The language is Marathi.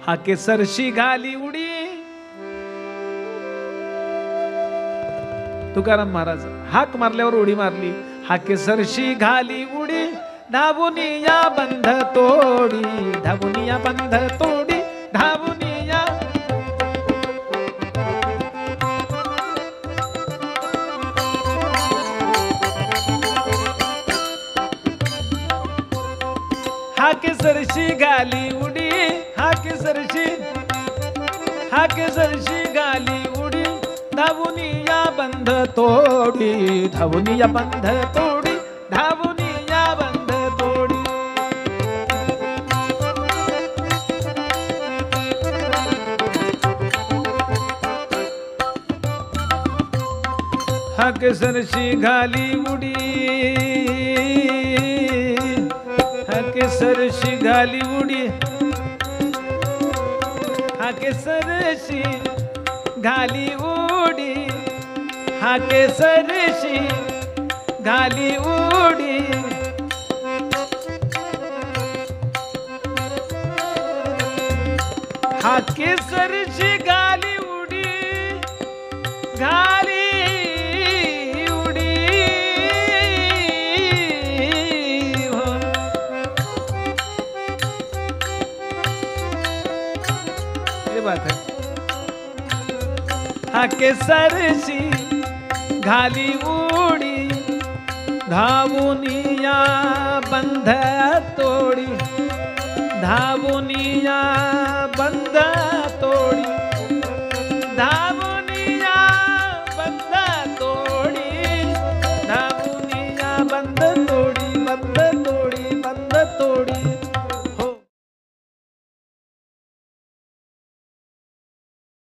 हाके सरशी घाली उडी. तुकाराम महाराज हाक मारल्यावर उडी मारली. हाके सरशी घाली उडी धावून या बंध तोडी. धावून या बंध तोडी. धावून या हाके सरशी घाली उडी. हाके सरशी घाली उडी धावून या बंध तोडी. धावून या बंध तोडी. धावून या बंध तोडी. हाके सरशी घाली उडी. हाके सरशी घाली उडी. हाके सरशी घाली उडी. हाके सरशी घाली उडी. हाके सरशी घाली उडी. घाली उडी. ये बात है. हाके सरशी घाली उडी धावून या बंध तोडी. धावून या बंध तोडी.